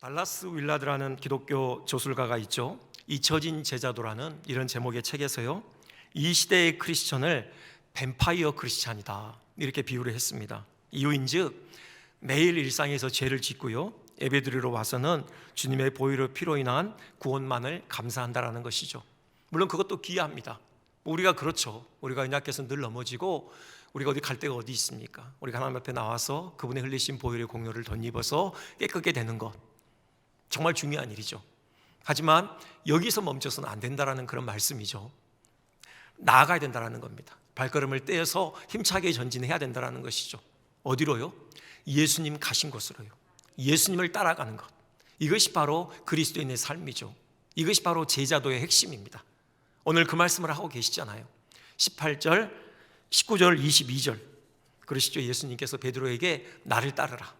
달라스 윌라드라는 기독교 조술가가 있죠. 잊혀진 제자도라는 이런 제목의 책에서요, 이 시대의 크리스천을 뱀파이어 크리스찬이다 이렇게 비유를 했습니다. 이유인즉 매일 일상에서 죄를 짓고요, 예배드리러 와서는 주님의 보혈의 피로 인한 구원만을 감사한다라는 것이죠. 물론 그것도 귀합니다. 우리가 그렇죠. 우리가 연약해서 늘 넘어지고 우리가 어디 갈 데가 어디 있습니까? 우리가 하나님 앞에 나와서 그분의 흘리신 보혈의 공로를 덧입어서 깨끗게 되는 것, 정말 중요한 일이죠. 하지만 여기서 멈춰서는 안 된다라는 그런 말씀이죠. 나아가야 된다라는 겁니다. 발걸음을 떼어서 힘차게 전진해야 된다라는 것이죠. 어디로요? 예수님 가신 곳으로요. 예수님을 따라가는 것, 이것이 바로 그리스도인의 삶이죠. 이것이 바로 제자도의 핵심입니다. 오늘 그 말씀을 하고 계시잖아요. 18절, 19절, 22절 그러시죠. 예수님께서 베드로에게 나를 따르라,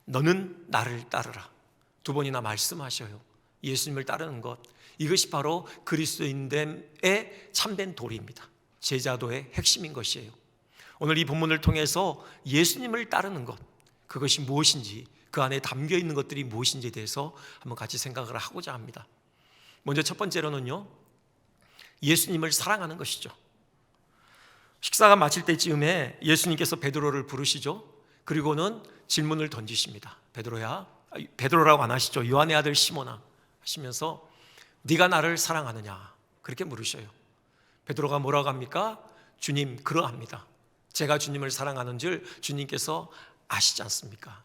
너는 나를 따르라 두 번이나 말씀하셔요. 예수님을 따르는 것, 이것이 바로 그리스도인됨의 참된 도리입니다. 제자도의 핵심인 것이에요. 오늘 이 본문을 통해서 예수님을 따르는 것, 그것이 무엇인지, 그 안에 담겨 있는 것들이 무엇인지에 대해서 한번 같이 생각을 하고자 합니다. 먼저 첫 번째로는요, 예수님을 사랑하는 것이죠. 식사가 마칠 때쯤에 예수님께서 베드로를 부르시죠. 그리고는 질문을 던지십니다. 베드로야, 베드로라고 안 하시죠. 요한의 아들 시몬아 하시면서 네가 나를 사랑하느냐 그렇게 물으셔요. 베드로가 뭐라고 합니까? 주님, 그러합니다. 제가 주님을 사랑하는 줄 주님께서 아시지 않습니까?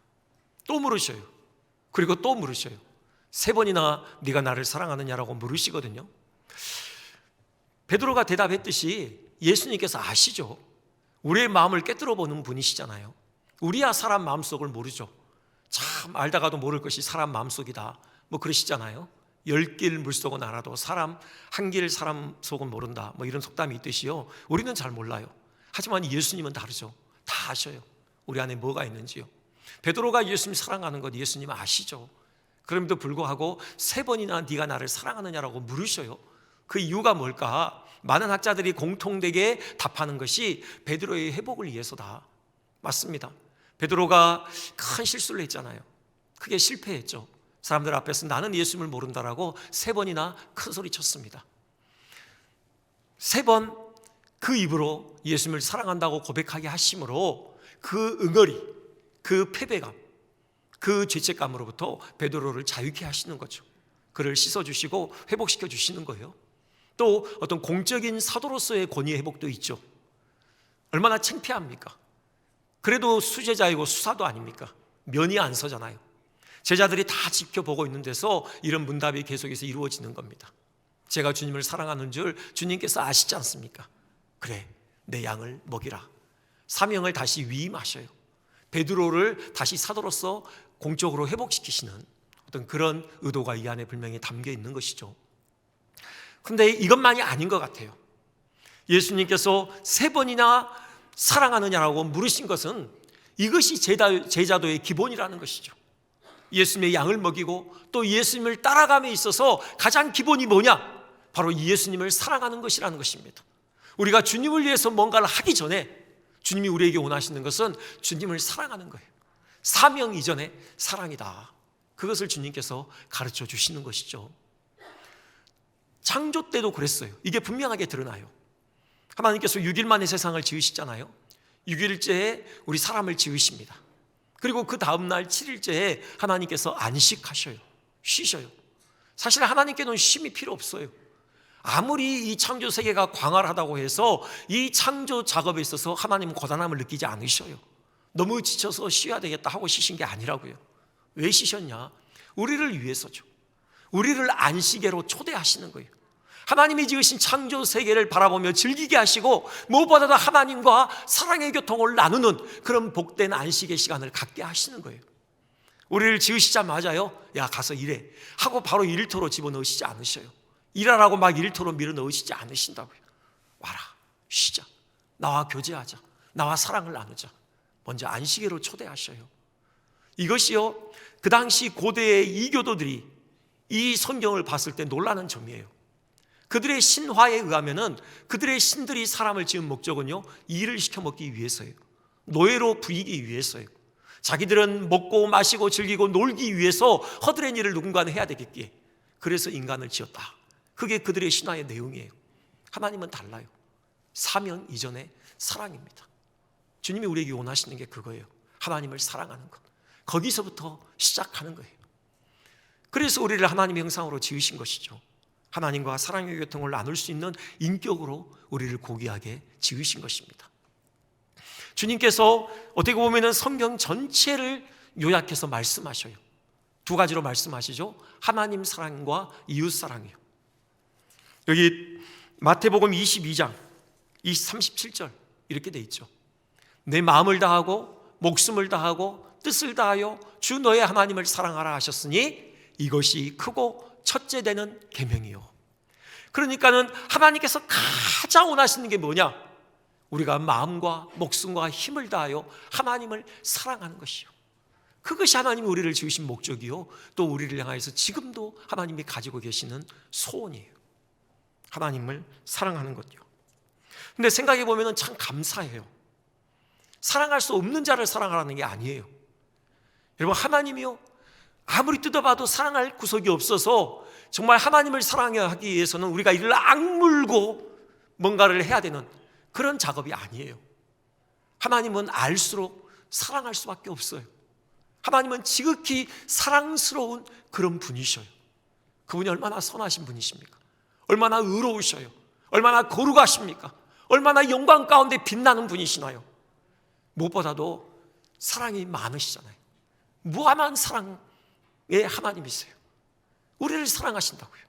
또 물으셔요. 그리고 또 물으셔요. 세 번이나 네가 나를 사랑하느냐라고 물으시거든요. 베드로가 대답했듯이 예수님께서 아시죠. 우리의 마음을 꿰뚫어 보는 분이시잖아요. 우리야 사람 마음속을 모르죠. 참 알다가도 모를 것이 사람 마음속이다 뭐 그러시잖아요. 10길 물속은 알아도 사람 한 길 사람 속은 모른다 뭐 이런 속담이 있듯이요, 우리는 잘 몰라요. 하지만 예수님은 다르죠. 다 아셔요. 우리 안에 뭐가 있는지요. 베드로가 예수님 사랑하는 것 예수님 아시죠. 그럼에도 불구하고 세 번이나 네가 나를 사랑하느냐라고 물으셔요. 그 이유가 뭘까? 많은 학자들이 공통되게 답하는 것이 베드로의 회복을 위해서다. 맞습니다. 베드로가 큰 실수를 했잖아요. 크게 실패했죠. 사람들 앞에서 나는 예수님을 모른다라고 세 번이나 큰 소리 쳤습니다. 세 번 그 입으로 예수님을 사랑한다고 고백하게 하심으로 그 응어리, 그 패배감, 그 죄책감으로부터 베드로를 자유케 하시는 거죠. 그를 씻어주시고 회복시켜 주시는 거예요. 또 어떤 공적인 사도로서의 권위의 회복도 있죠. 얼마나 창피합니까? 그래도 수제자이고 수사도 아닙니까? 면이 안 서잖아요. 제자들이 다 지켜보고 있는 데서 이런 문답이 계속해서 이루어지는 겁니다. 제가 주님을 사랑하는 줄 주님께서 아시지 않습니까? 그래, 내 양을 먹이라. 사명을 다시 위임하셔요. 베드로를 다시 사도로서 공적으로 회복시키시는 어떤 그런 의도가 이 안에 분명히 담겨 있는 것이죠. 근데 이것만이 아닌 것 같아요. 예수님께서 세 번이나 사랑하느냐라고 물으신 것은 이것이 제자도의 기본이라는 것이죠. 예수님의 양을 먹이고 또 예수님을 따라감에 있어서 가장 기본이 뭐냐? 바로 예수님을 사랑하는 것이라는 것입니다. 우리가 주님을 위해서 뭔가를 하기 전에 주님이 우리에게 원하시는 것은 주님을 사랑하는 거예요. 사명 이전에 사랑이다. 그것을 주님께서 가르쳐 주시는 것이죠. 창조 때도 그랬어요. 이게 분명하게 드러나요. 하나님께서 6일 만에 세상을 지으시잖아요. 6일째에 우리 사람을 지으십니다. 그리고 그 다음날 7일째에 하나님께서 안식하셔요. 쉬셔요. 사실 하나님께는 쉼이 필요 없어요. 아무리 이 창조 세계가 광활하다고 해서 이 창조 작업에 있어서 하나님은 고단함을 느끼지 않으셔요. 너무 지쳐서 쉬어야 되겠다 하고 쉬신 게 아니라고요. 왜 쉬셨냐? 우리를 위해서죠. 우리를 안식에로 초대하시는 거예요. 하나님이 지으신 창조 세계를 바라보며 즐기게 하시고 무엇보다도 하나님과 사랑의 교통을 나누는 그런 복된 안식의 시간을 갖게 하시는 거예요. 우리를 지으시자마자요, 야 가서 일해 하고 바로 일터로 집어넣으시지 않으셔요. 일하라고 막 일터로 밀어넣으시지 않으신다고요. 와라, 쉬자, 나와 교제하자, 나와 사랑을 나누자. 먼저 안식에로 초대하셔요. 이것이요, 그 당시 고대의 이교도들이 이 성경을 봤을 때 놀라는 점이에요. 그들의 신화에 의하면은 그들의 신들이 사람을 지은 목적은요, 일을 시켜 먹기 위해서예요. 노예로 부리기 위해서예요. 자기들은 먹고 마시고 즐기고 놀기 위해서 허드렛 일을 누군가는 해야 되겠기에 그래서 인간을 지었다. 그게 그들의 신화의 내용이에요. 하나님은 달라요. 사명 이전의 사랑입니다. 주님이 우리에게 원하시는 게 그거예요. 하나님을 사랑하는 것. 거기서부터 시작하는 거예요. 그래서 우리를 하나님의 형상으로 지으신 것이죠. 하나님과 사랑의 교통을 나눌 수 있는 인격으로 우리를 고귀하게 지으신 것입니다. 주님께서 어떻게 보면 성경 전체를 요약해서 말씀하셔요. 두 가지로 말씀하시죠. 하나님 사랑과 이웃 사랑이요. 여기 마태복음 22장 37절 이렇게 돼 있죠. 내 마음을 다하고 목숨을 다하고 뜻을 다하여 주 너의 하나님을 사랑하라 하셨으니 이것이 크고 첫째 되는 계명이요. 그러니까는 하나님께서 가장 원하시는 게 뭐냐? 우리가 마음과 목숨과 힘을 다하여 하나님을 사랑하는 것이요. 그것이 하나님이 우리를 지으신 목적이요, 또 우리를 향하여서 지금도 하나님이 가지고 계시는 소원이에요. 하나님을 사랑하는 것요. 근데 생각해 보면 참 감사해요. 사랑할 수 없는 자를 사랑하라는 게 아니에요. 여러분, 하나님이요, 아무리 뜯어봐도 사랑할 구석이 없어서 정말 하나님을 사랑하기 위해서는 우리가 이를 악물고 뭔가를 해야 되는 그런 작업이 아니에요. 하나님은 알수록 사랑할 수밖에 없어요. 하나님은 지극히 사랑스러운 그런 분이셔요. 그분이 얼마나 선하신 분이십니까? 얼마나 의로우셔요. 얼마나 거룩하십니까? 얼마나 영광 가운데 빛나는 분이시나요? 무엇보다도 사랑이 많으시잖아요. 무한한 사랑의 하나님이세요. 우리를 사랑하신다고요.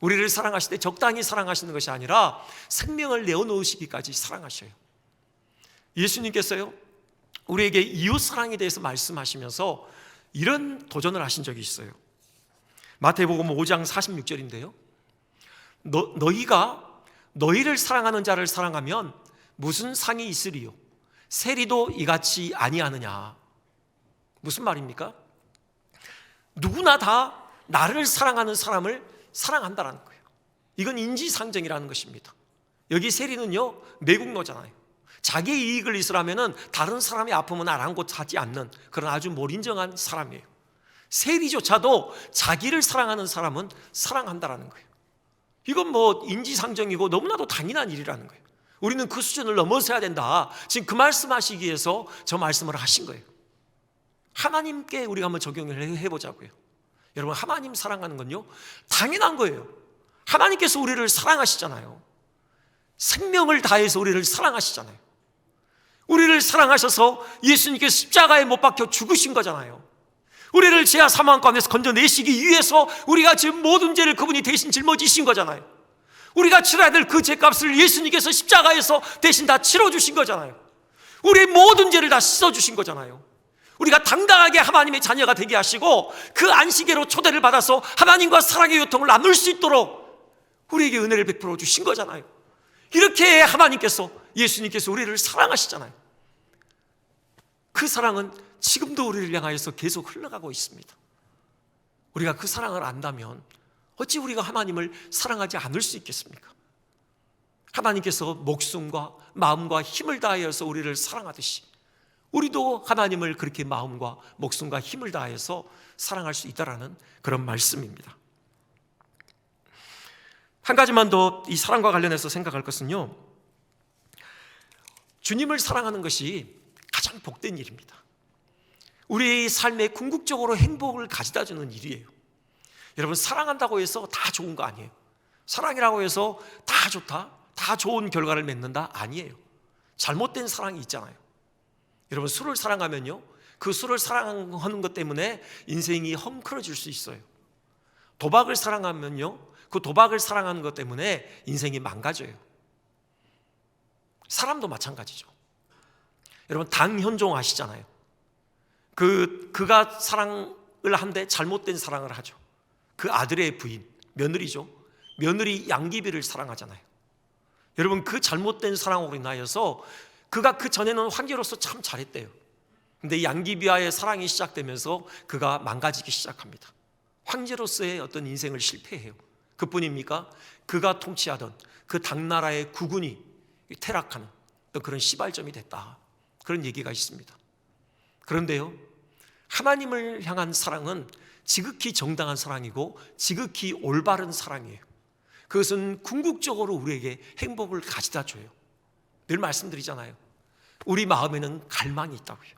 우리를 사랑하실 때 적당히 사랑하시는 것이 아니라 생명을 내어놓으시기까지 사랑하셔요. 예수님께서요, 우리에게 이웃 사랑에 대해서 말씀하시면서 이런 도전을 하신 적이 있어요. 마태복음 5장 46절인데요. 너희가 너희를 사랑하는 자를 사랑하면 무슨 상이 있으리요? 세리도 이같이 아니하느냐. 무슨 말입니까? 누구나 다 나를 사랑하는 사람을 사랑한다라는 거예요. 이건 인지상정이라는 것입니다. 여기 세리는요, 매국노잖아요. 자기의 이익을 위해서라면은 다른 사람의 아픔은 아랑곳하지 않는 그런 아주 몰인정한 사람이에요. 세리조차도 자기를 사랑하는 사람은 사랑한다라는 거예요. 이건 뭐 인지상정이고 너무나도 당연한 일이라는 거예요. 우리는 그 수준을 넘어서야 된다. 지금 그 말씀하시기 위해서 저 말씀을 하신 거예요. 하나님께 우리가 한번 적용을 해보자고요. 여러분, 하나님 사랑하는 건요, 당연한 거예요. 하나님께서 우리를 사랑하시잖아요. 생명을 다해서 우리를 사랑하시잖아요. 우리를 사랑하셔서 예수님께서 십자가에 못 박혀 죽으신 거잖아요. 우리를 죄와 사망 가운데서 건져내시기 위해서 우리가 지은 모든 죄를 그분이 대신 짊어지신 거잖아요. 우리가 치러야 될 그 죄값을 예수님께서 십자가에서 대신 다 치러주신 거잖아요. 우리의 모든 죄를 다 씻어주신 거잖아요. 우리가 당당하게 하나님의 자녀가 되게 하시고 그 안식일로 초대를 받아서 하나님과 사랑의 교통을 나눌 수 있도록 우리에게 은혜를 베풀어 주신 거잖아요. 이렇게 하나님께서, 예수님께서 우리를 사랑하시잖아요. 그 사랑은 지금도 우리를 향하여서 계속 흘러가고 있습니다. 우리가 그 사랑을 안다면 어찌 우리가 하나님을 사랑하지 않을 수 있겠습니까? 하나님께서 목숨과 마음과 힘을 다하여서 우리를 사랑하듯이 우리도 하나님을 그렇게 마음과 목숨과 힘을 다해서 사랑할 수 있다라는 그런 말씀입니다. 한 가지만 더 이 사랑과 관련해서 생각할 것은요, 주님을 사랑하는 것이 가장 복된 일입니다. 우리의 삶에 궁극적으로 행복을 가져다 주는 일이에요. 여러분, 사랑한다고 해서 다 좋은 거 아니에요. 사랑이라고 해서 다 좋다, 다 좋은 결과를 맺는다? 아니에요. 잘못된 사랑이 있잖아요. 여러분, 술을 사랑하면요, 그 술을 사랑하는 것 때문에 인생이 헝클어질 수 있어요. 도박을 사랑하면요, 그 도박을 사랑하는 것 때문에 인생이 망가져요. 사람도 마찬가지죠. 여러분, 당현종 아시잖아요. 그가 사랑을 한데 잘못된 사랑을 하죠. 그 아들의 부인, 며느리죠. 며느리 양귀비를 사랑하잖아요. 여러분, 그 잘못된 사랑으로 인하여서 그가 그 전에는 황제로서 참 잘했대요. 근데 양귀비와의 사랑이 시작되면서 그가 망가지기 시작합니다. 황제로서의 어떤 인생을 실패해요. 그뿐입니까? 그가 통치하던 그 당나라의 국군이 퇴락하는 그런 시발점이 됐다, 그런 얘기가 있습니다. 그런데요, 하나님을 향한 사랑은 지극히 정당한 사랑이고 지극히 올바른 사랑이에요. 그것은 궁극적으로 우리에게 행복을 가져다 줘요. 늘 말씀드리잖아요. 우리 마음에는 갈망이 있다고요.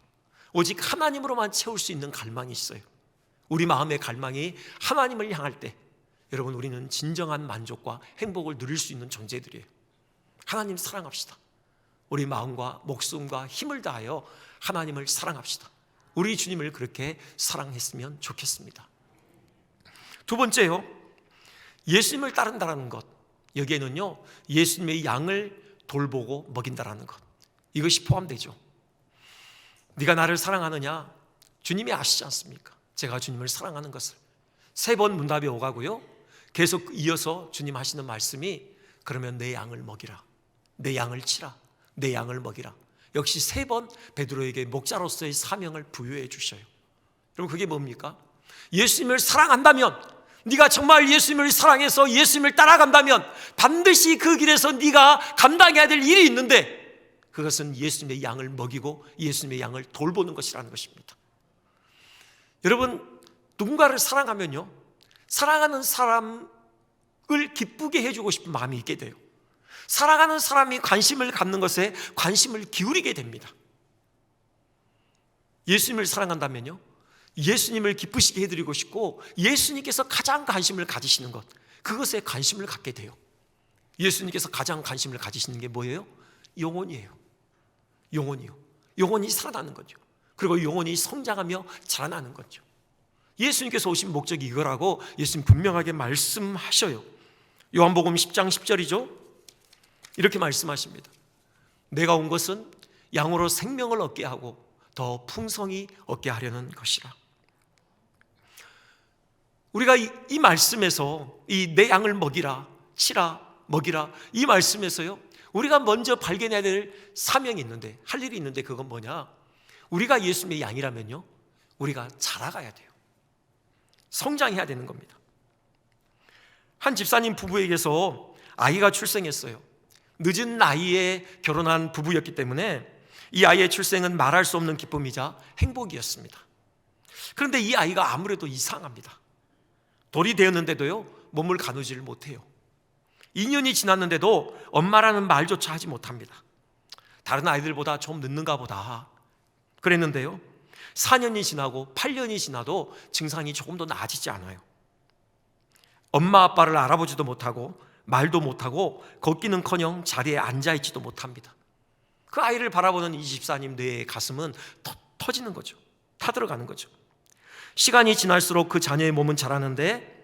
오직 하나님으로만 채울 수 있는 갈망이 있어요. 우리 마음의 갈망이 하나님을 향할 때 여러분, 우리는 진정한 만족과 행복을 누릴 수 있는 존재들이에요. 하나님 사랑합시다. 우리 마음과 목숨과 힘을 다하여 하나님을 사랑합시다. 우리 주님을 그렇게 사랑했으면 좋겠습니다. 두 번째요, 예수님을 따른다는 것. 여기에는요, 예수님의 양을 돌보고 먹인다라는 것, 이것이 포함되죠. 네가 나를 사랑하느냐? 주님이 아시지 않습니까? 제가 주님을 사랑하는 것을. 3번 문답이 오가고요, 계속 이어서 주님 하시는 말씀이 그러면 내 양을 먹이라, 내 양을 치라, 내 양을 먹이라. 역시 3번 베드로에게 목자로서의 사명을 부여해 주셔요. 여러분, 그게 뭡니까? 예수님을 사랑한다면, 네가 정말 예수님을 사랑해서 예수님을 따라간다면 반드시 그 길에서 네가 감당해야 될 일이 있는데, 그것은 예수님의 양을 먹이고 예수님의 양을 돌보는 것이라는 것입니다. 여러분, 누군가를 사랑하면요, 사랑하는 사람을 기쁘게 해주고 싶은 마음이 있게 돼요. 사랑하는 사람이 관심을 갖는 것에 관심을 기울이게 됩니다. 예수님을 사랑한다면요, 예수님을 기쁘시게 해드리고 싶고 예수님께서 가장 관심을 가지시는 것, 그것에 관심을 갖게 돼요. 예수님께서 가장 관심을 가지시는 게 뭐예요? 영혼이에요. 영혼이요. 영혼이 살아나는 거죠. 그리고 영혼이 성장하며 자라나는 거죠. 예수님께서 오신 목적이 이거라고 예수님 분명하게 말씀하셔요. 요한복음 10장 10절이죠. 이렇게 말씀하십니다. 내가 온 것은 양으로 생명을 얻게 하고 더 풍성히 얻게 하려는 것이라. 우리가 이 말씀에서 이 내 양을 먹이라, 치라, 먹이라, 이 말씀에서요, 우리가 먼저 발견해야 될 사명이 있는데, 할 일이 있는데, 그건 뭐냐? 우리가 예수님의 양이라면요, 우리가 자라가야 돼요. 성장해야 되는 겁니다. 한 집사님 부부에게서 아이가 출생했어요. 늦은 나이에 결혼한 부부였기 때문에 이 아이의 출생은 말할 수 없는 기쁨이자 행복이었습니다. 그런데 이 아이가 아무래도 이상합니다. 돌이 되었는데도요, 몸을 가누지를 못해요. 2년이 지났는데도 엄마라는 말조차 하지 못합니다. 다른 아이들보다 좀 늦는가 보다 그랬는데요, 4년이 지나고 8년이 지나도 증상이 조금 더 나아지지 않아요. 엄마 아빠를 알아보지도 못하고 말도 못하고 걷기는커녕 자리에 앉아있지도 못합니다. 그 아이를 바라보는 이 집사님 뇌의 가슴은 터지는 거죠. 타들어가는 거죠. 시간이 지날수록 그 자녀의 몸은 자라는데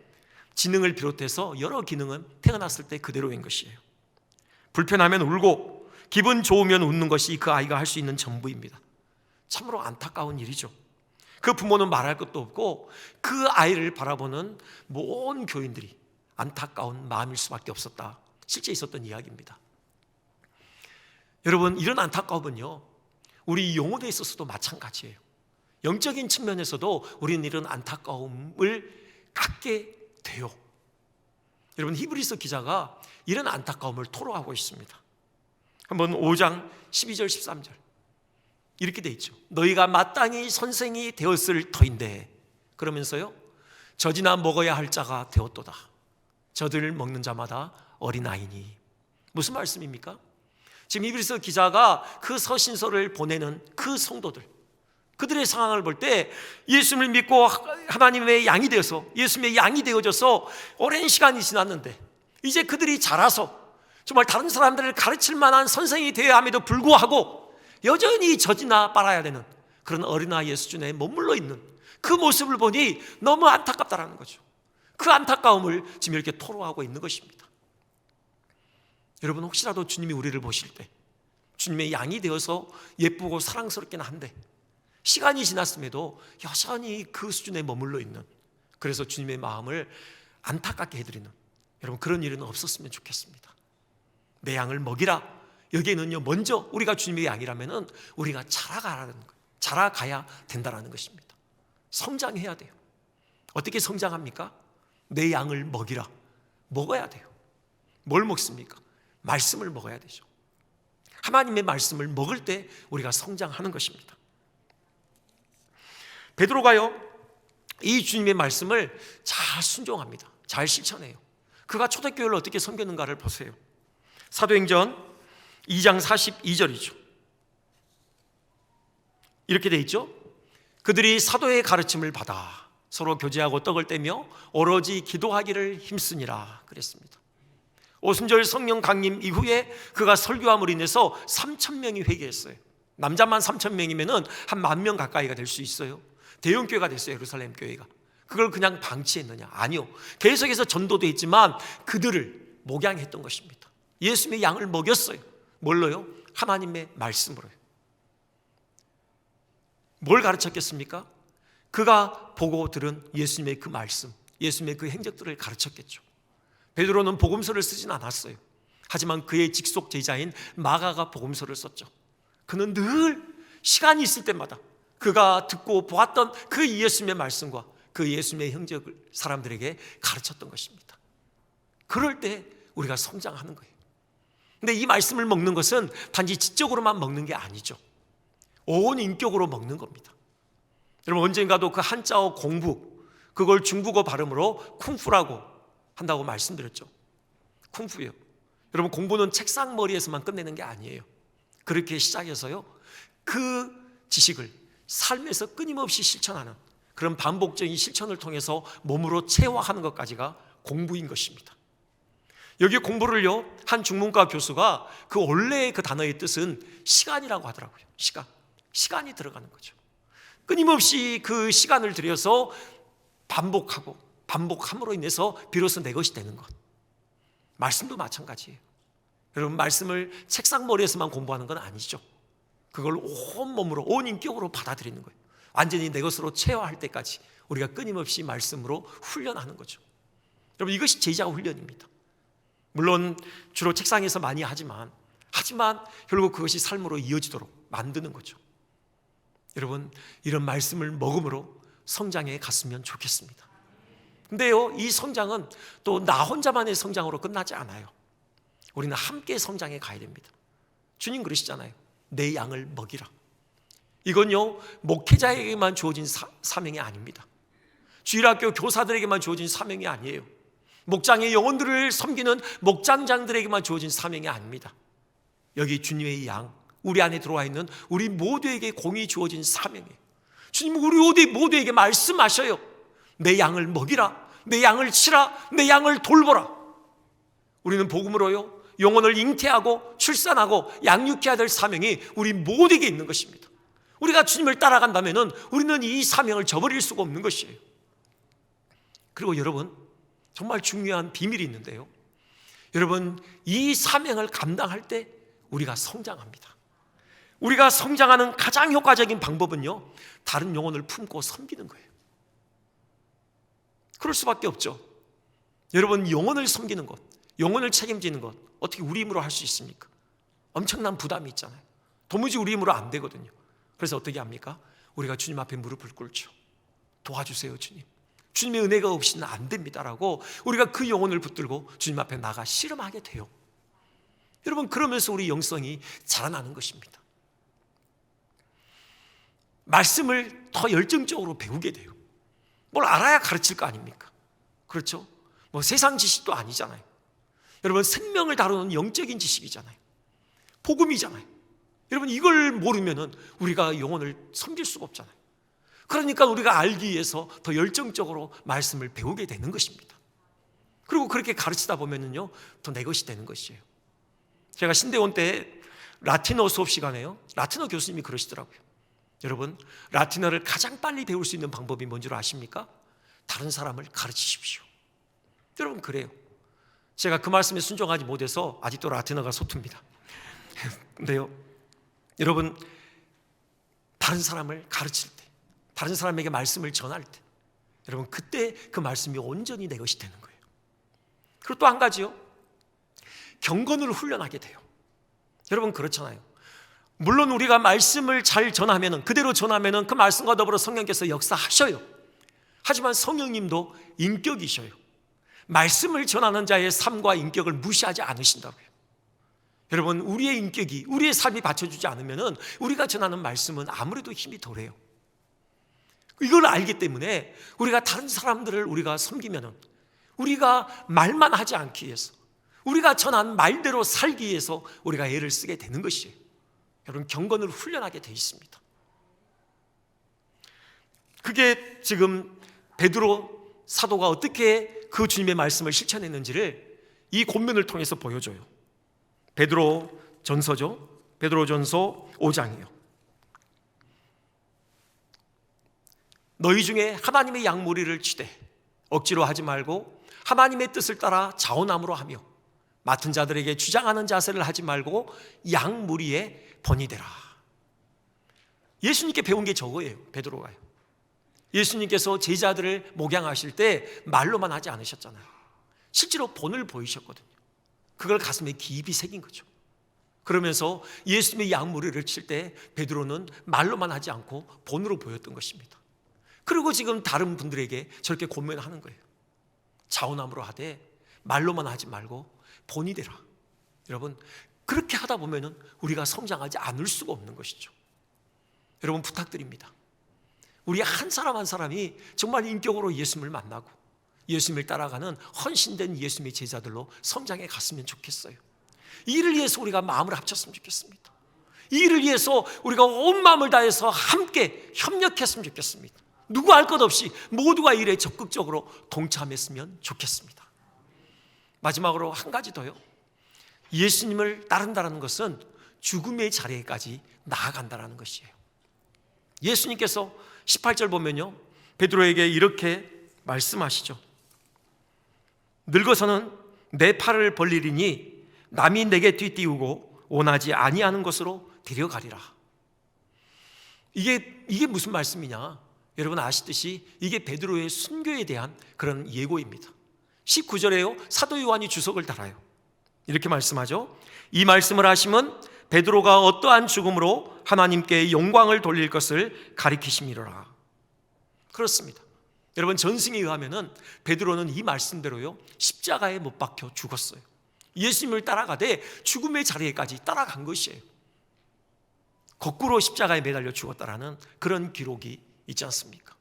지능을 비롯해서 여러 기능은 태어났을 때 그대로인 것이에요. 불편하면 울고 기분 좋으면 웃는 것이 그 아이가 할 수 있는 전부입니다. 참으로 안타까운 일이죠. 그 부모는 말할 것도 없고 그 아이를 바라보는 모든 교인들이 안타까운 마음일 수밖에 없었다. 실제 있었던 이야기입니다. 여러분, 이런 안타까움은요, 우리 영혼에 있어서도 마찬가지예요. 영적인 측면에서도 우리는 이런 안타까움을 갖게 돼요. 여러분, 히브리서 기자가 이런 안타까움을 토로하고 있습니다. 한번 5장 12절 13절 이렇게 돼 있죠. 너희가 마땅히 선생이 되었을 터인데, 그러면서요, 젖이나 먹어야 할 자가 되었도다. 젖을 먹는 자마다 어린아이니. 무슨 말씀입니까? 지금 히브리서 기자가 그 서신서를 보내는 그 성도들, 그들의 상황을 볼 때 예수님을 믿고 하나님의 양이 되어서, 예수님의 양이 되어져서 오랜 시간이 지났는데 이제 그들이 자라서 정말 다른 사람들을 가르칠 만한 선생이 되어야 함에도 불구하고 여전히 젖이나 빨아야 되는 그런 어린아이의 수준에 머물러 있는 그 모습을 보니 너무 안타깝다라는 거죠. 그 안타까움을 지금 이렇게 토로하고 있는 것입니다. 여러분, 혹시라도 주님이 우리를 보실 때 주님의 양이 되어서 예쁘고 사랑스럽긴 한데 시간이 지났음에도 여전히 그 수준에 머물러 있는, 그래서 주님의 마음을 안타깝게 해드리는, 여러분, 그런 일은 없었으면 좋겠습니다. 내 양을 먹이라. 여기에는요, 먼저 우리가 주님의 양이라면은 우리가 자라가라는 거예요. 자라가야 된다라는 것입니다. 성장해야 돼요. 어떻게 성장합니까? 내 양을 먹이라. 먹어야 돼요. 뭘 먹습니까? 말씀을 먹어야 되죠. 하나님의 말씀을 먹을 때 우리가 성장하는 것입니다. 베드로가요, 이 주님의 말씀을 잘 순종합니다. 잘 실천해요. 그가 초대교회를 어떻게 섬겼는가를 보세요. 사도행전 2장 42절이죠. 이렇게 돼 있죠. 그들이 사도의 가르침을 받아 서로 교제하고 떡을 떼며 오로지 기도하기를 힘쓰니라 그랬습니다. 오순절 성령 강림 이후에 그가 설교함으로 인해서 3,000명이 회개했어요. 남자만 3,000명이면 한 10,000명 가까이가 될 수 있어요. 대형교회가 됐어요. 예루살렘 교회가. 그걸 그냥 방치했느냐? 아니요. 계속해서 전도도 했지만 그들을 목양했던 것입니다. 예수님의 양을 먹였어요. 뭘로요? 하나님의 말씀으로요. 뭘 가르쳤겠습니까? 그가 보고 들은 예수님의 그 말씀, 예수님의 그 행적들을 가르쳤겠죠. 베드로는 복음서를 쓰진 않았어요. 하지만 그의 직속 제자인 마가가 복음서를 썼죠. 그는 늘 시간이 있을 때마다 그가 듣고 보았던 그 예수님의 말씀과 그 예수님의 행적을 사람들에게 가르쳤던 것입니다. 그럴 때 우리가 성장하는 거예요. 근데 이 말씀을 먹는 것은 단지 지적으로만 먹는 게 아니죠. 온 인격으로 먹는 겁니다. 여러분, 언젠가도 그 한자어 공부, 그걸 중국어 발음으로 쿵푸라고 한다고 말씀드렸죠. 쿵푸요. 여러분, 공부는 책상 머리에서만 끝내는 게 아니에요. 그렇게 시작해서요, 그 지식을 삶에서 끊임없이 실천하는 그런 반복적인 실천을 통해서 몸으로 체화하는 것까지가 공부인 것입니다. 여기 공부를요, 한 중문과 교수가 그 원래의 그 단어의 뜻은 시간이라고 하더라고요. 시간이 들어가는 거죠. 끊임없이 그 시간을 들여서 반복함으로 인해서 비로소 내 것이 되는 것. 말씀도 마찬가지예요. 여러분, 말씀을 책상머리에서만 공부하는 건 아니죠. 그걸 온몸으로, 온 인격으로 받아들이는 거예요. 완전히 내 것으로 체화할 때까지 우리가 끊임없이 말씀으로 훈련하는 거죠. 여러분, 이것이 제자 훈련입니다. 물론 주로 책상에서 많이 하지만 결국 그것이 삶으로 이어지도록 만드는 거죠. 여러분, 이런 말씀을 먹음으로 성장해 갔으면 좋겠습니다. 근데요, 이 성장은 또 나 혼자만의 성장으로 끝나지 않아요. 우리는 함께 성장해 가야 됩니다. 주님 그러시잖아요. 내 양을 먹이라. 이건요, 목회자에게만 주어진 사명이 아닙니다. 주일학교 교사들에게만 주어진 사명이 아니에요. 목장의 영혼들을 섬기는 목장장들에게만 주어진 사명이 아닙니다. 여기 주님의 양, 우리 안에 들어와 있는 우리 모두에게 공이 주어진 사명이에요. 주님, 우리 모두에게 말씀하셔요. 내 양을 먹이라, 내 양을 치라, 내 양을 돌보라. 우리는 복음으로요, 영혼을 잉태하고 출산하고 양육해야 될 사명이 우리 모두에게 있는 것입니다. 우리가 주님을 따라간다면 우리는 이 사명을 저버릴 수가 없는 것이에요. 그리고 여러분, 정말 중요한 비밀이 있는데요, 여러분, 이 사명을 감당할 때 우리가 성장합니다. 우리가 성장하는 가장 효과적인 방법은요, 다른 영혼을 품고 섬기는 거예요. 그럴 수밖에 없죠. 여러분, 영혼을 섬기는 것, 영혼을 책임지는 것, 어떻게 우리 힘으로 할 수 있습니까? 엄청난 부담이 있잖아요. 도무지 우리 힘으로 안 되거든요. 그래서 어떻게 합니까? 우리가 주님 앞에 무릎을 꿇죠. 도와주세요, 주님. 주님의 은혜가 없이는 안 됩니다라고 우리가 그 영혼을 붙들고 주님 앞에 나가 씨름하게 돼요. 여러분, 그러면서 우리 영성이 자라나는 것입니다. 말씀을 더 열정적으로 배우게 돼요. 뭘 알아야 가르칠 거 아닙니까? 그렇죠? 뭐 세상 지식도 아니잖아요. 여러분, 생명을 다루는 영적인 지식이잖아요. 복음이잖아요. 여러분, 이걸 모르면은 우리가 영혼을 섬길 수가 없잖아요. 그러니까 우리가 알기 위해서 더 열정적으로 말씀을 배우게 되는 것입니다. 그리고 그렇게 가르치다 보면은요, 더 내 것이 되는 것이에요. 제가 신대원 때 라틴어 수업 시간에요, 라틴어 교수님이 그러시더라고요. 여러분, 라틴어를 가장 빨리 배울 수 있는 방법이 뭔지 아십니까? 다른 사람을 가르치십시오. 여러분, 그래요. 제가 그 말씀에 순종하지 못해서 아직도 라틴어가 서툽니다. 근데요, 여러분, 다른 사람을 가르칠 때, 다른 사람에게 말씀을 전할 때, 여러분, 그때 그 말씀이 온전히 내 것이 되는 거예요. 그리고 또 한 가지요, 경건을 훈련하게 돼요. 여러분, 그렇잖아요. 물론 우리가 말씀을 잘 전하면, 그대로 전하면 그 말씀과 더불어 성령께서 역사하셔요. 하지만 성령님도 인격이셔요. 말씀을 전하는 자의 삶과 인격을 무시하지 않으신다고요. 여러분, 우리의 인격이, 우리의 삶이 받쳐주지 않으면 우리가 전하는 말씀은 아무래도 힘이 덜해요. 이걸 알기 때문에 우리가 다른 사람들을 우리가 섬기면은 우리가 말만 하지 않기 위해서, 우리가 전한 말대로 살기 위해서 우리가 애를 쓰게 되는 것이에요. 여러분, 경건을 훈련하게 돼 있습니다. 그게 지금 베드로 사도가 어떻게 그 주님의 말씀을 실천했는지를 이 본문을 통해서 보여줘요. 베드로 전서죠. 베드로 전서 5장이에요. 너희 중에 하나님의 양무리를 치되 억지로 하지 말고 하나님의 뜻을 따라 자원함으로 하며 맡은 자들에게 주장하는 자세를 하지 말고 양무리에 번이되라. 예수님께 배운 게 저거예요. 베드로가요. 예수님께서 제자들을 목양하실 때 말로만 하지 않으셨잖아요. 실제로 본을 보이셨거든요. 그걸 가슴에 깊이 새긴 거죠. 그러면서 예수님의 양무리를 칠 때 베드로는 말로만 하지 않고 본으로 보였던 것입니다. 그리고 지금 다른 분들에게 저렇게 권면하는 거예요. 자원함으로 하되 말로만 하지 말고 본이 되라. 여러분, 그렇게 하다 보면은 우리가 성장하지 않을 수가 없는 것이죠. 여러분, 부탁드립니다. 우리 한 사람 한 사람이 정말 인격으로 예수님을 만나고 예수님을 따라가는 헌신된 예수님의 제자들로 성장해 갔으면 좋겠어요. 이 일을 위해서 우리가 마음을 합쳤으면 좋겠습니다. 이 일을 위해서 우리가 온 마음을 다해서 함께 협력했으면 좋겠습니다. 누구 할 것 없이 모두가 이 일에 적극적으로 동참했으면 좋겠습니다. 마지막으로 한 가지 더요. 예수님을 따른다는 것은 죽음의 자리에까지 나아간다는 것이에요. 예수님께서 18절 보면요, 베드로에게 이렇게 말씀하시죠. 늙어서는 내 팔을 벌리리니 남이 내게 뒤띠우고 원하지 아니하는 것으로 데려가리라. 이게 무슨 말씀이냐? 여러분 아시듯이 이게 베드로의 순교에 대한 그런 예고입니다. 19절에요, 사도 요한이 주석을 달아요. 이렇게 말씀하죠. 이 말씀을 하시면 베드로가 어떠한 죽음으로 하나님께 영광을 돌릴 것을 가리키심이로라. 그렇습니다. 여러분, 전승에 의하면은 베드로는 이 말씀대로요 십자가에 못 박혀 죽었어요. 예수님을 따라가되 죽음의 자리에까지 따라간 것이에요. 거꾸로 십자가에 매달려 죽었다라는 그런 기록이 있지 않습니까?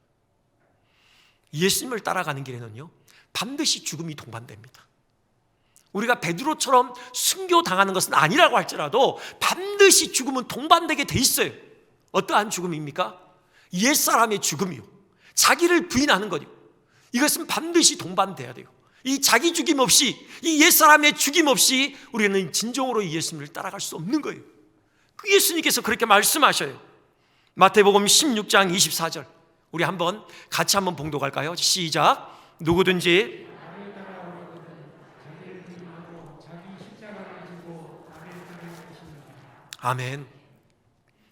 예수님을 따라가는 길에는요 반드시 죽음이 동반됩니다. 우리가 베드로처럼 순교당하는 것은 아니라고 할지라도 반드시 죽음은 동반되게 돼 있어요. 어떠한 죽음입니까? 옛사람의 죽음이요, 자기를 부인하는 거요. 이것은 반드시 동반돼야 돼요. 이 자기 죽임 없이, 이 옛사람의 죽임 없이 우리는 진정으로 예수님을 따라갈 수 없는 거예요. 그 예수님께서 그렇게 말씀하셔요. 마태복음 16장 24절 우리 같이 한번 봉독할까요? 시작. 누구든지 아멘.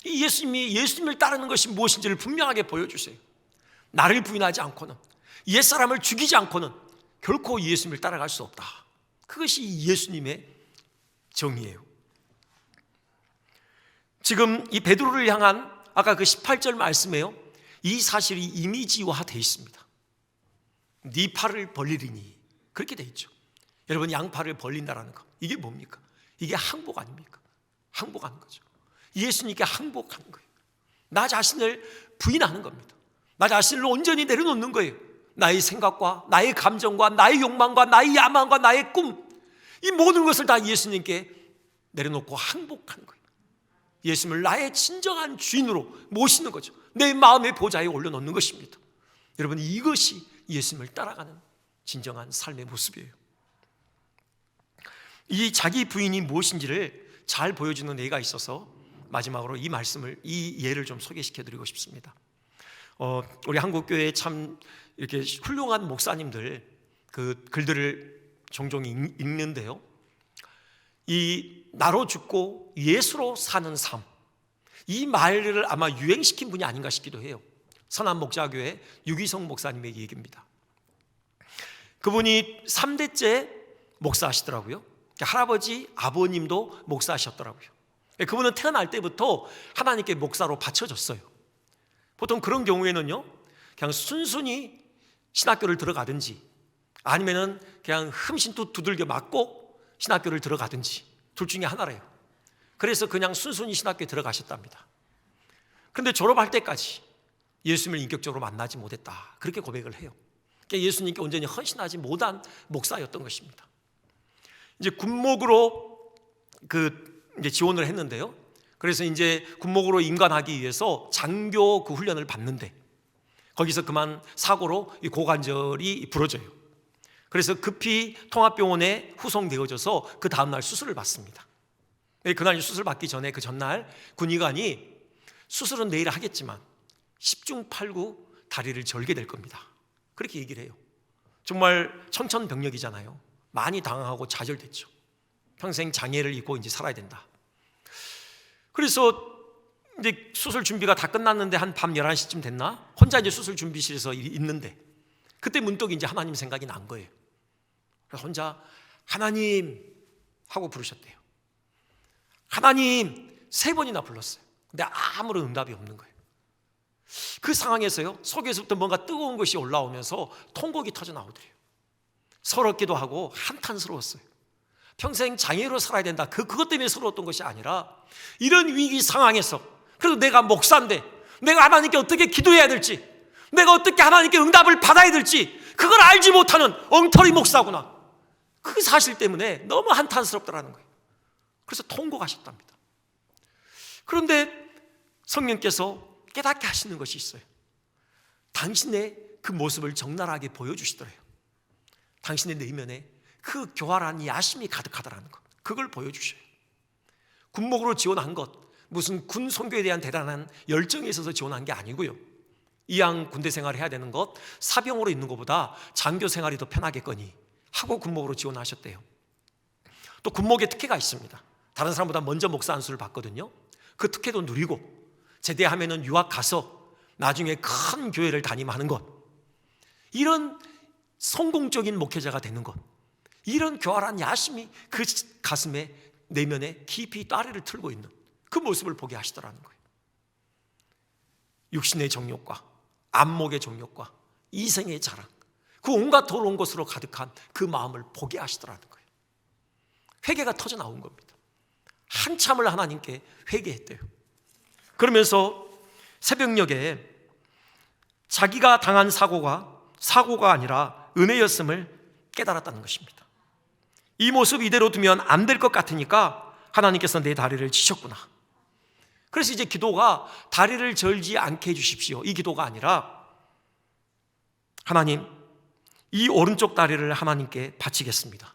이 예수님을 따르는 것이 무엇인지를 분명하게 보여주세요. 나를 부인하지 않고는, 옛사람을 죽이지 않고는 결코 예수님을 따라갈 수 없다. 그것이 예수님의 정의예요. 지금 이 베드로를 향한 아까 그 18절 말씀에요, 이 사실이 이미지화되어 있습니다. 네 팔을 벌리리니, 그렇게 되어 있죠. 여러분, 양팔을 벌린다라는 거, 이게 뭡니까? 이게 항복 아닙니까? 항복하는 거죠. 예수님께 항복하는 거예요. 나 자신을 부인하는 겁니다. 나 자신을 온전히 내려놓는 거예요. 나의 생각과 나의 감정과 나의 욕망과 나의 야망과 나의 꿈, 이 모든 것을 다 예수님께 내려놓고 항복하는 거예요. 예수님을 나의 진정한 주인으로 모시는 거죠. 내 마음의 보좌에 올려놓는 것입니다. 여러분, 이것이 예수님을 따라가는 진정한 삶의 모습이에요. 이 자기 부인이 무엇인지를 잘 보여주는 예가 있어서 마지막으로 이 예를 좀 소개시켜드리고 싶습니다. 우리 한국교회에 참 이렇게 훌륭한 목사님들 그 글들을 종종 읽는데요, 이 나로 죽고 예수로 사는 삶, 이 말을 아마 유행시킨 분이 아닌가 싶기도 해요. 선한목자교회 유기성 목사님의 얘기입니다. 그분이 3대째 목사하시더라고요. 할아버지, 아버님도 목사하셨더라고요. 그분은 태어날 때부터 하나님께 목사로 바쳐졌어요. 보통 그런 경우에는요, 그냥 순순히 신학교를 들어가든지 아니면은 그냥 흠신도 두들겨 맞고 신학교를 들어가든지 둘 중에 하나래요. 그래서 그냥 순순히 신학교에 들어가셨답니다. 근데 졸업할 때까지 예수님을 인격적으로 만나지 못했다, 그렇게 고백을 해요. 그러니까 예수님께 온전히 헌신하지 못한 목사였던 것입니다. 이제 군목으로 이제 지원을 했는데요. 그래서 이제 군목으로 임관하기 위해서 장교 그 훈련을 받는데 거기서 그만 사고로 이 고관절이 부러져요. 그래서 급히 통합병원에 후송되어져서 그 다음날 수술을 받습니다. 그날 수술 받기 전에 그 전날 군의관이 수술은 내일 하겠지만 10중 8구 다리를 절게 될 겁니다, 그렇게 얘기를 해요. 정말 청천벽력이잖아요. 많이 당황하고 좌절됐죠. 평생 장애를 입고 이제 살아야 된다. 그래서 이제 수술 준비가 다 끝났는데 한 밤 11시쯤 됐나? 혼자 이제 수술 준비실에서 있는데 그때 문득 이제 하나님 생각이 난 거예요. 그래서 혼자 하나님 하고 부르셨대요. 하나님 3번이나 불렀어요. 근데 아무런 응답이 없는 거예요. 그 상황에서요, 속에서부터 뭔가 뜨거운 것이 올라오면서 통곡이 터져 나오더래요. 서럽기도 하고 한탄스러웠어요. 평생 장애로 살아야 된다, 그것 때문에 서러웠던 것이 아니라 이런 위기 상황에서 그래도 내가 목사인데 내가 하나님께 어떻게 기도해야 될지, 내가 어떻게 하나님께 응답을 받아야 될지 그걸 알지 못하는 엉터리 목사구나, 그 사실 때문에 너무 한탄스럽더라는 거예요. 그래서 통곡하셨답니다. 그런데 성령께서 깨닫게 하시는 것이 있어요. 당신의 그 모습을 적나라하게 보여주시더래요. 당신의 내면에 그 교활한 야심이 가득하다라는 것, 그걸 보여주셔요. 군목으로 지원한 것, 무슨 군 선교에 대한 대단한 열정이 있어서 지원한 게 아니고요. 이왕 군대 생활을 해야 되는 것, 사병으로 있는 것보다 장교 생활이 더 편하겠거니 하고 군목으로 지원하셨대요. 또 군목의 특혜가 있습니다. 다른 사람보다 먼저 목사 안수를 받거든요. 그 특혜도 누리고 제대하면은 유학 가서 나중에 큰 교회를 담임하는 것, 이런 성공적인 목회자가 되는 것, 이런 교활한 야심이 그 가슴에 내면에 깊이 따래를 틀고 있는 그 모습을 보게 하시더라는 거예요. 육신의 정욕과 안목의 정욕과 이생의 자랑, 그 온갖 더러운 것으로 가득한 그 마음을 보게 하시더라는 거예요. 회개가 터져 나온 겁니다. 한참을 하나님께 회개했대요. 그러면서 새벽녘에 자기가 당한 사고가 아니라 은혜였음을 깨달았다는 것입니다. 이 모습 이대로 두면 안 될 것 같으니까 하나님께서 내 다리를 치셨구나. 그래서 이제 기도가 다리를 절지 않게 해주십시오, 이 기도가 아니라 하나님, 이 오른쪽 다리를 하나님께 바치겠습니다.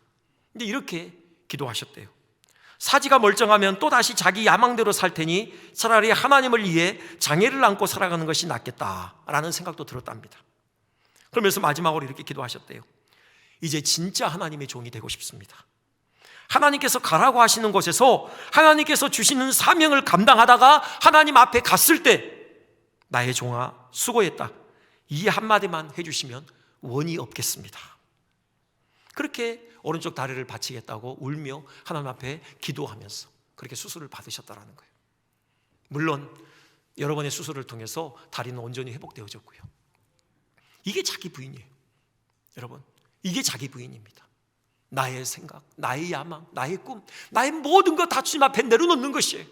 근데 이렇게 기도하셨대요. 사지가 멀쩡하면 또다시 자기 야망대로 살 테니 차라리 하나님을 위해 장애를 안고 살아가는 것이 낫겠다라는 생각도 들었답니다. 그러면서 마지막으로 이렇게 기도하셨대요. 이제 진짜 하나님의 종이 되고 싶습니다. 하나님께서 가라고 하시는 곳에서 하나님께서 주시는 사명을 감당하다가 하나님 앞에 갔을 때 나의 종아 수고했다, 이 한마디만 해주시면 원이 없겠습니다. 그렇게 오른쪽 다리를 바치겠다고 울며 하나님 앞에 기도하면서 그렇게 수술을 받으셨다는 거예요. 물론 여러 번의 수술을 통해서 다리는 온전히 회복되어졌고요. 이게 자기 부인이에요. 여러분, 이게 자기 부인입니다. 나의 생각, 나의 야망, 나의 꿈, 나의 모든 것 다 주님 앞에 내려놓는 것이에요.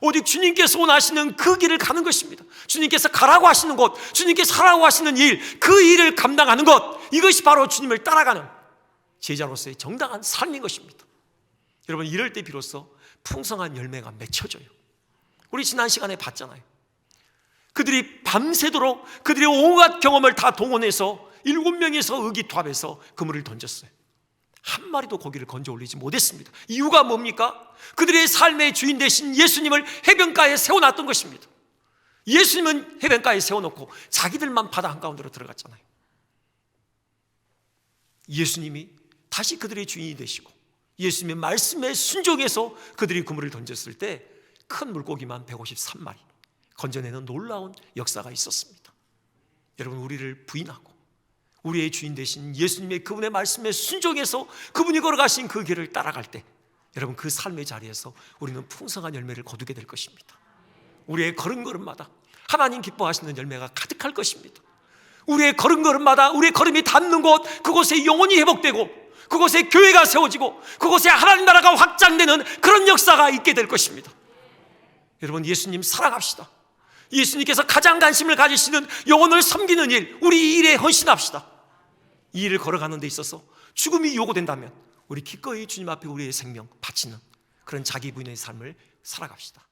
오직 주님께서 원하시는 그 길을 가는 것입니다. 주님께서 가라고 하시는 곳, 주님께서 하라고 하시는 일, 그 일을 감당하는 것, 이것이 바로 주님을 따라가는 제자로서의 정당한 삶인 것입니다. 여러분, 이럴 때 비로소 풍성한 열매가 맺혀져요. 우리 지난 시간에 봤잖아요. 그들이 밤새도록 그들의 온갖 경험을 다 동원해서 7명이서 의기투합해서 그물을 던졌어요. 한 마리도 고기를 건져 올리지 못했습니다. 이유가 뭡니까? 그들의 삶의 주인 되신 예수님을 해변가에 세워놨던 것입니다. 예수님은 해변가에 세워놓고 자기들만 바다 한가운데로 들어갔잖아요. 예수님이 다시 그들의 주인이 되시고 예수님의 말씀에 순종해서 그들이 그물을 던졌을 때 큰 물고기만 153마리 건져내는 놀라운 역사가 있었습니다. 여러분, 우리를 부인하고 우리의 주인 되신 예수님의 그분의 말씀에 순종해서 그분이 걸어가신 그 길을 따라갈 때 여러분, 그 삶의 자리에서 우리는 풍성한 열매를 거두게 될 것입니다. 우리의 걸음걸음마다 하나님 기뻐하시는 열매가 가득할 것입니다. 우리의 걸음걸음마다 우리의 걸음이 닿는 곳, 그곳에 영혼이 회복되고 그곳에 교회가 세워지고 그곳에 하나님 나라가 확장되는 그런 역사가 있게 될 것입니다. 여러분, 예수님 사랑합시다. 예수님께서 가장 관심을 가지시는 영혼을 섬기는 일, 우리 이 일에 헌신합시다. 이 일을 걸어가는 데 있어서 죽음이 요구된다면 우리 기꺼이 주님 앞에 우리의 생명 바치는 그런 자기 부인의 삶을 살아갑시다.